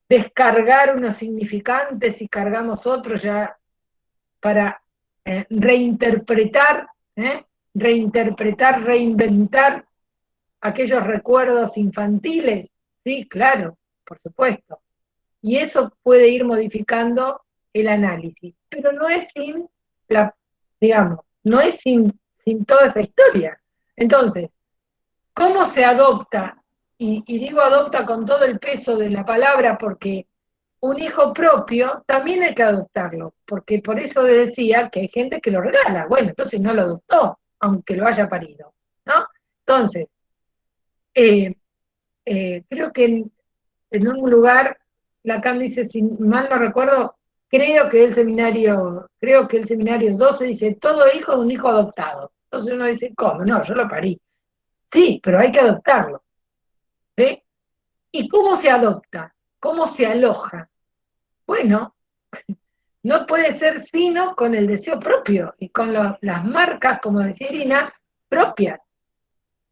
descargar unos significantes y cargamos otros ya para reinterpretar, reinventar aquellos recuerdos infantiles? Sí, claro, por supuesto. Y eso puede ir modificando el análisis, pero no es sin no es sin toda esa historia. Entonces, ¿cómo se adopta? Y digo adopta con todo el peso de la palabra porque un hijo propio también hay que adoptarlo, porque por eso decía que hay gente que lo regala. Bueno, entonces no lo adoptó, aunque lo haya parido, ¿no? Entonces, creo que en un lugar, Lacan dice, si mal no recuerdo, creo que el seminario 12 dice, todo hijo de un hijo adoptado. Entonces uno dice, ¿cómo? No, yo lo parí. Sí, pero hay que adoptarlo. ¿Sí? ¿Y cómo se adopta? ¿Cómo se aloja? Bueno, no puede ser sino con el deseo propio y con las marcas, como decía Irina, propias.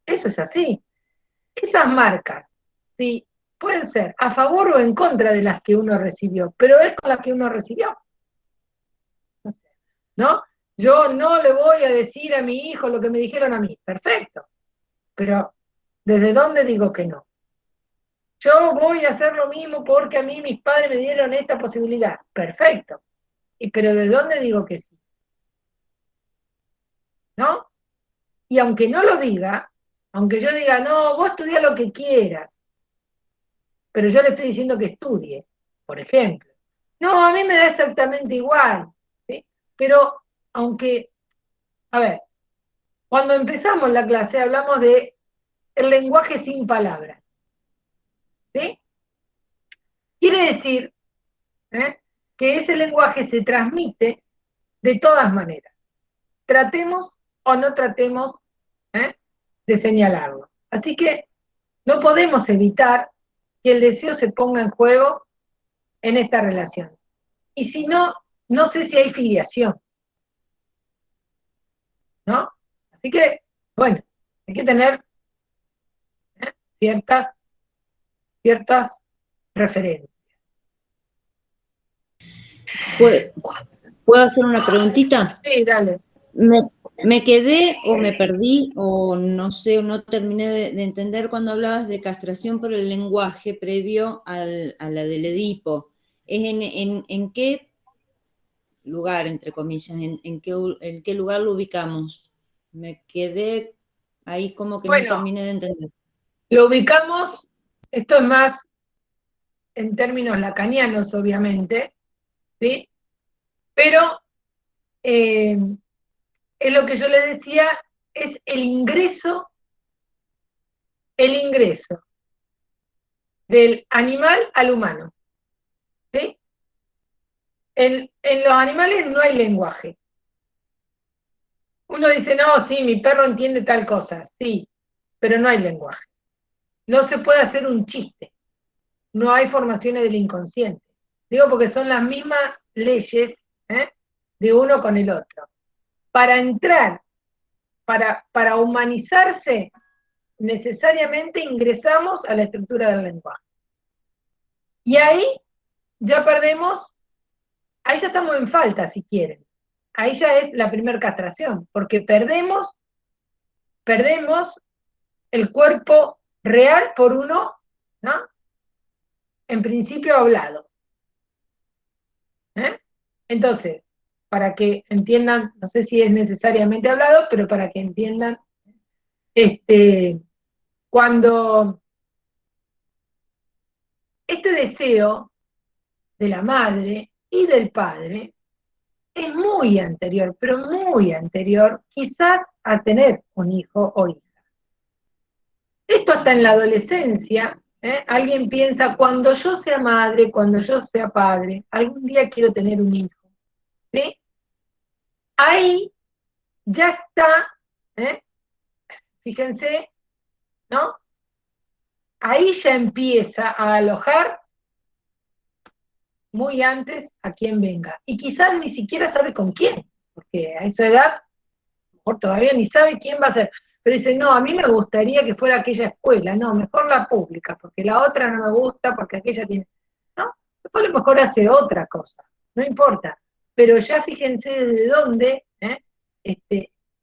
Eso es así. Esas marcas, sí, pueden ser a favor o en contra de las que uno recibió, pero es con las que uno recibió. ¿No? Yo no le voy a decir a mi hijo lo que me dijeron a mí. Perfecto. Pero, ¿desde dónde digo que no? Yo voy a hacer lo mismo porque a mí mis padres me dieron esta posibilidad. Perfecto. Pero ¿de dónde digo que sí? ¿No? Y aunque no lo diga, aunque yo diga, no, vos estudia lo que quieras, pero yo le estoy diciendo que estudie, por ejemplo. No, a mí me da exactamente igual, ¿sí? Pero aunque, a ver, cuando empezamos la clase hablamos de el lenguaje sin palabras, ¿sí? Quiere decir que ese lenguaje se transmite de todas maneras. Tratemos o no tratemos de señalarlo. Así que no podemos evitar que el deseo se ponga en juego en esta relación. Y si no, no sé si hay filiación, ¿no? Así que, bueno, hay que tener ciertas referencias. ¿Puedo hacer una preguntita? Sí, dale. Me quedé o me perdí o no sé, o no terminé de entender cuando hablabas de castración por el lenguaje previo a la del Edipo. ¿Es en qué lugar, entre comillas, en qué lugar lo ubicamos? Me quedé ahí como que no terminé de entender. Lo ubicamos, esto es más en términos lacanianos, obviamente, ¿sí? Pero es lo que yo le decía, es el ingreso del animal al humano, ¿sí? En los animales no hay lenguaje. Uno dice, no, sí, mi perro entiende tal cosa, sí, pero no hay lenguaje. No se puede hacer un chiste, no hay formaciones del inconsciente. Digo porque son las mismas leyes de uno con el otro. Para entrar, para humanizarse, necesariamente ingresamos a la estructura del lenguaje. Y ahí ya perdemos, ahí ya estamos en falta, si quieren. Ahí ya es la primera castración, porque perdemos el cuerpo real por uno, ¿no? En principio hablado. Entonces, para que entiendan, no sé si es necesariamente hablado, pero para que entiendan cuando este deseo de la madre y del padre es muy anterior, pero muy anterior, quizás a tener un hijo o hija. Esto hasta en la adolescencia, alguien piensa, cuando yo sea madre, cuando yo sea padre, algún día quiero tener un hijo. ¿Sí? Ahí ya está, fíjense, ¿no? Ahí ya empieza a alojar muy antes a quien venga. Y quizás ni siquiera sabe con quién, porque a esa edad, a lo mejor todavía ni sabe quién va a ser. Pero dice, no, a mí me gustaría que fuera aquella escuela, no, mejor la pública, porque la otra no me gusta, porque aquella tiene... ¿No? Después a lo mejor hace otra cosa, no importa. Pero ya fíjense desde dónde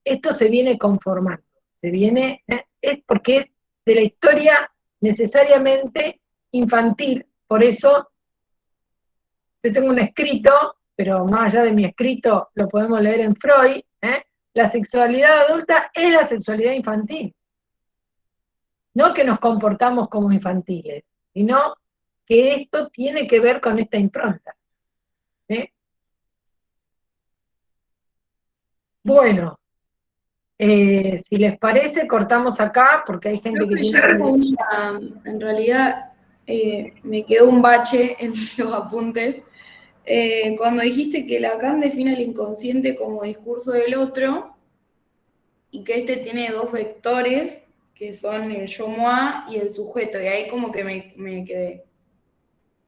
esto se viene conformando. Se viene, es porque es de la historia necesariamente infantil, por eso yo tengo un escrito, pero más allá de mi escrito lo podemos leer en Freud, la sexualidad adulta es la sexualidad infantil. No que nos comportamos como infantiles, sino que esto tiene que ver con esta impronta. Bueno, si les parece, cortamos acá, porque hay gente que tiene... En realidad, me quedó un bache en los apuntes. Cuando dijiste que Lacan define el inconsciente como discurso del otro, y que este tiene dos vectores, que son el yo-moi y el sujeto, y ahí como que me quedé.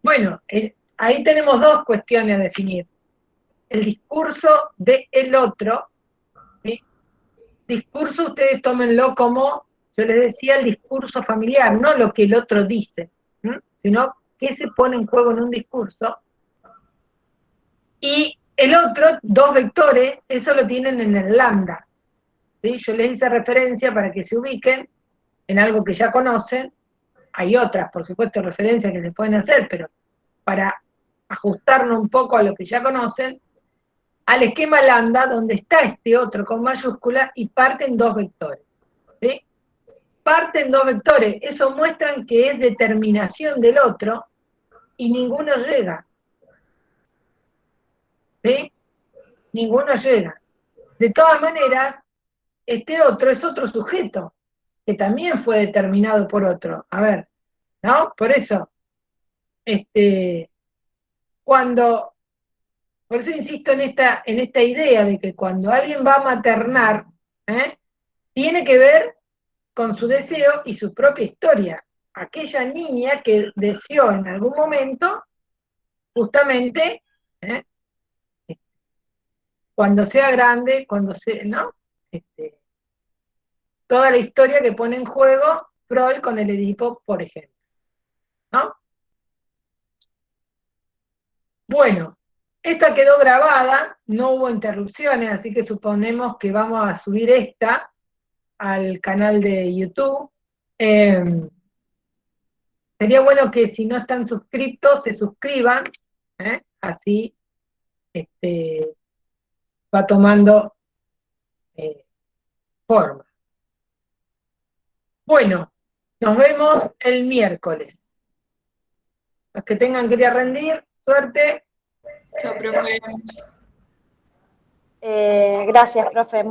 Bueno, ahí tenemos dos cuestiones a definir. El discurso del otro, ¿sí? Discurso ustedes tómenlo como, yo les decía, el discurso familiar, no lo que el otro dice, sino qué se pone en juego en un discurso. Y el otro, dos vectores, eso lo tienen en el lambda. ¿Sí? Yo les hice referencia para que se ubiquen en algo que ya conocen. Hay otras, por supuesto, referencias que se pueden hacer, pero para ajustarnos un poco a lo que ya conocen, al esquema lambda, donde está este otro con mayúscula y parten dos vectores. ¿Sí? Parten dos vectores, eso muestran que es determinación del otro y ninguno llega. ¿Sí? Ninguno llega. De todas maneras, este otro es otro sujeto, que también fue determinado por otro. A ver, ¿no? Por eso, por eso insisto en esta idea de que cuando alguien va a maternar, tiene que ver con su deseo y su propia historia. Aquella niña que deseó en algún momento, justamente, cuando sea grande, ¿no? Toda la historia que pone en juego Freud con el Edipo, por ejemplo. ¿No? Bueno, esta quedó grabada, no hubo interrupciones, así que suponemos que vamos a subir esta al canal de YouTube. Sería bueno que si no están suscritos, se suscriban, así va tomando forma. Bueno, nos vemos el miércoles. Los que tengan que ir a rendir, suerte. Chao, profe. Gracias, profe.